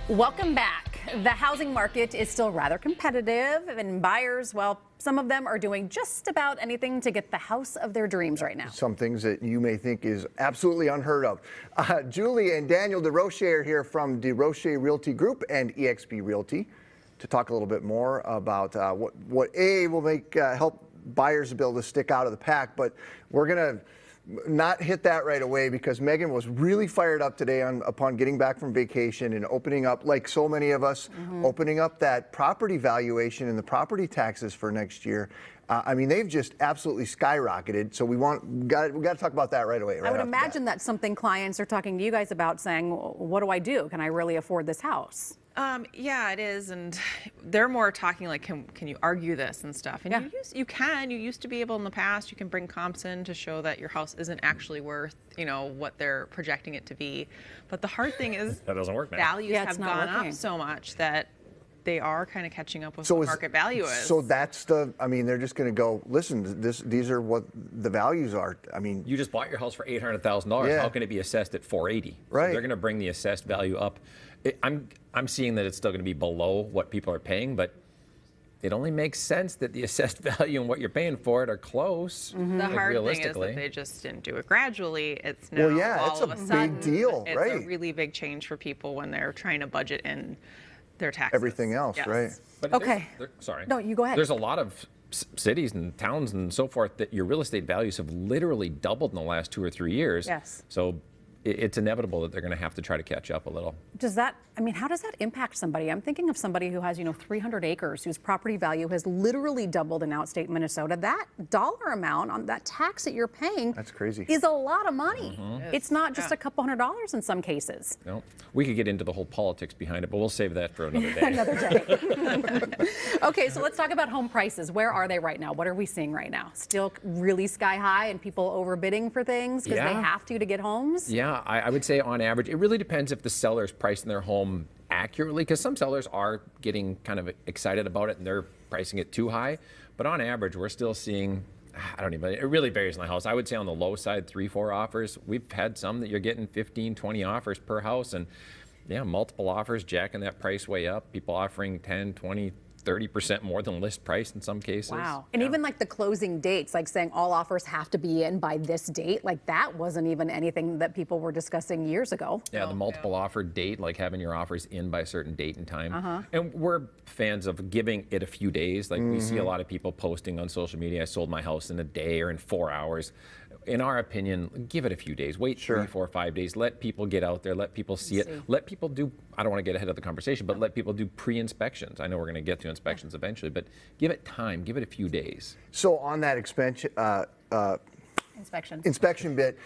Welcome back. The housing market is still rather competitive, and buyers, well, some of them are doing just about anything to get the house of their dreams right now. Some things that you may think is absolutely unheard of. Julie and Daniel Desrochers are here from Desrochers Realty Group and eXp Realty to talk a little bit more about what will make help buyers be able to stick out of the pack. But we're gonna not hit that right away because Megan was really fired up today upon getting back from vacation and opening up, like so many of us, opening up that property valuation and the property taxes for next year. I mean, they've just absolutely skyrocketed. So we got to talk about that right away. I would imagine that's something clients are talking to you guys about, saying, what do I do? Can I really afford this house? Yeah, it is, and they're more talking like, can you argue this and stuff? And Yeah. you used to be able in the past. You can bring comps in to show that your house isn't actually worth, what they're projecting it to be. But the hard thing is that doesn't work now. Values have gone working up so much that they are kind of catching up with what market value is. So that's they're just going to go, listen, these are what the values are. I mean, you just bought your house for $800,000. Yeah. How can it be assessed at $480,000? Right. So they're going to bring the assessed value up. I'm seeing that it's still going to be below what people are paying, but it only makes sense that the assessed value and what you're paying for it are close. The hard thing is that they just didn't do it gradually. It's now all of a sudden, big deal, it's right? a really big change for people when they're trying to budget in their taxes. Everything else, Yes. right? But Okay. Sorry. No, you go ahead. There's a lot of cities and towns and so forth that your real estate values have literally doubled in the last 2 or 3 years. Yes. So it's inevitable that they're going to have to try to catch up a little. How does that impact somebody? I'm thinking of somebody who has, 300 acres, whose property value has literally doubled in outstate Minnesota. That dollar amount on that tax that you're paying, That's crazy, is a lot of money. It's not just a couple $100 in some cases. No, we could get into the whole politics behind it, but we'll save that for another day. Another day. Okay, so let's talk about home prices. Where are they right now? What are we seeing right now? Still really sky high and people overbidding for things because they have to get homes? Yeah, I would say on average, it really depends if the seller's pricing their home accurately, because some sellers are getting kind of excited about it and they're pricing it too high. But on average, we're still seeing, it really varies in the house. I would say on the low side, 3-4 offers. We've had some that you're getting 15, 20 offers per house, and yeah, multiple offers, jacking that price way up. People offering 10, 20, 30% more than list price in some cases. Wow. And even like the closing dates, like saying all offers have to be in by this date, like that wasn't even anything that people were discussing years ago. Yeah, the multiple offer date, like having your offers in by a certain date and time. And we're fans of giving it a few days. Like we see a lot of people posting on social media, I sold my house in a day or in 4 hours. In our opinion, give it a few days. Wait 3, 4, 5 days. Let people get out there. Let people see it. Let people do, I don't want to get ahead of the conversation, but let people do pre-inspections. I know we're going to get to inspections eventually, but give it time. Give it a few days. So on that inspection bit,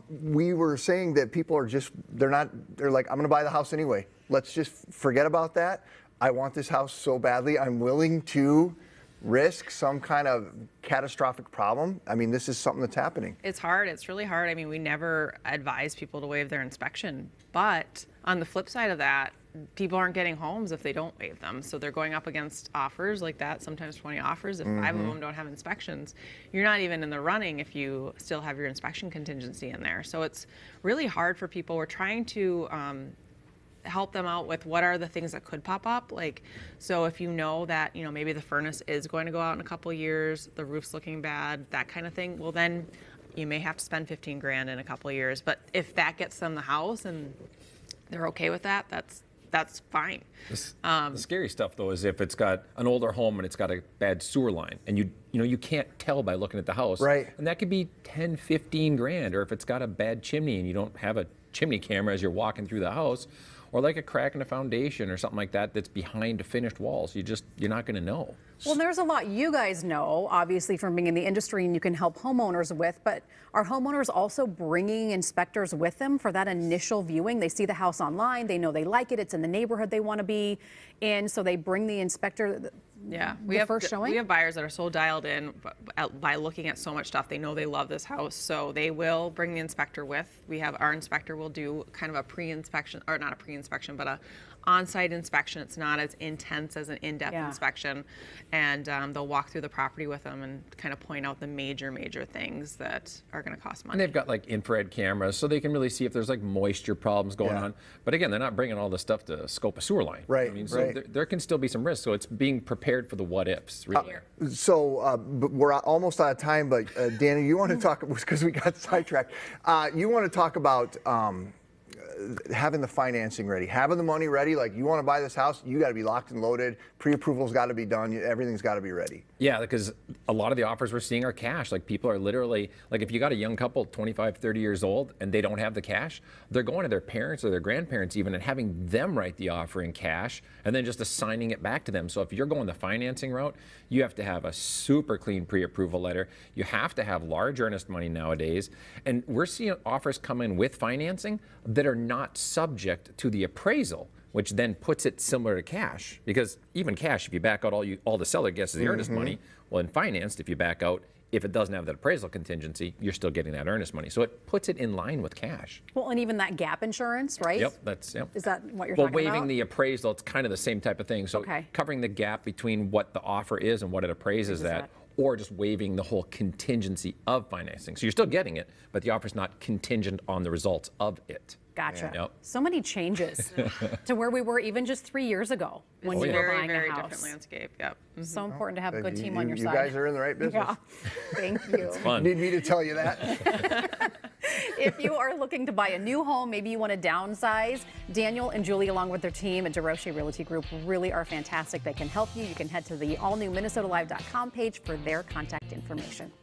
we were saying that people are they're like, I'm going to buy the house anyway. Let's just forget about that. I want this house so badly. I'm willing to risk some kind of catastrophic problem. I mean, this is something that's happening. It's hard. It's really hard. I mean, we never advise people to waive their inspection. But on the flip side of that, people aren't getting homes if they don't waive them. So they're going up against offers like that, sometimes 20 offers. If 5 of them don't have inspections, you're not even in the running if you still have your inspection contingency in there. So it's really hard for people. We're trying to help them out with what are the things that could pop up. Like, so if you know that, maybe the furnace is going to go out in a couple years, the roof's looking bad, that kind of thing, well then you may have to spend 15 grand in a couple of years. But if that gets them the house and they're okay with that, that's fine. The scary stuff though is if it's got an older home and it's got a bad sewer line and you can't tell by looking at the house. Right. And that could be 10, 15 grand. Or if it's got a bad chimney and you don't have a chimney camera as you're walking through the house, or like a crack in the foundation or something like that that's behind a finished wall. So you're not going to know. Well, there's a lot you guys know, obviously, from being in the industry, and you can help homeowners with, but are homeowners also bringing inspectors with them for that initial viewing? They see the house online, they know they like it, it's in the neighborhood they want to be in, so they bring the inspector Yeah, the first showing? We have buyers that are so dialed in by looking at so much stuff. They know they love this house, so they will bring the inspector with. We have our inspector will do kind of a pre-inspection, or not a pre-inspection, but a on-site inspection. It's not as intense as an in-depth inspection, and they'll walk through the property with them and kind of point out the major things that are going to cost money. And they've got like infrared cameras, so they can really see if there's like moisture problems going on. But again, they're not bringing all this stuff to scope a sewer line. Right, I mean, so there can still be some risk. So it's being prepared for the what ifs. Really. But we're almost out of time, but Daniel, you want to talk, because we got sidetracked, you want to talk about having the financing ready, having the money ready. Like, you want to buy this house, you got to be locked and loaded. Pre-approval's got to be done. Everything's got to be ready. Yeah, because a lot of the offers we're seeing are cash. Like, people are literally, like, if you got a young couple, 25, 30 years old, and they don't have the cash, they're going to their parents or their grandparents even and having them write the offer in cash and then just assigning it back to them. So if you're going the financing route, you have to have a super clean pre-approval letter. You have to have large earnest money nowadays. And we're seeing offers come in with financing that are not subject to the appraisal, which then puts it similar to cash. Because even cash, if you back out all the seller gets is the earnest money. Well, in financed, if you back out, if it doesn't have that appraisal contingency, you're still getting that earnest money. So it puts it in line with cash. Well, and even that gap insurance, right? Yep, that's, yep. Is that what you're Well, talking about? waiving the appraisal, it's kind of the same type of thing. So covering the gap between what the offer is and what it appraises at, or just waiving the whole contingency of financing. So you're still getting it, but the offer's not contingent on the results of it. Gotcha. Yep. So many changes to where we were even just 3 years ago when you were buying very a house. different landscape. Yep. So important to have a good team on your You side. guys are in the right business. Yeah. Thank you. It's fun. Need me to tell you that? If you are looking to buy a new home, maybe you want to downsize, Daniel and Julie, along with their team at Desrochers Realty Group, really are fantastic. They can help you. You can head to the allnewminnesotalive.com page for their contact information.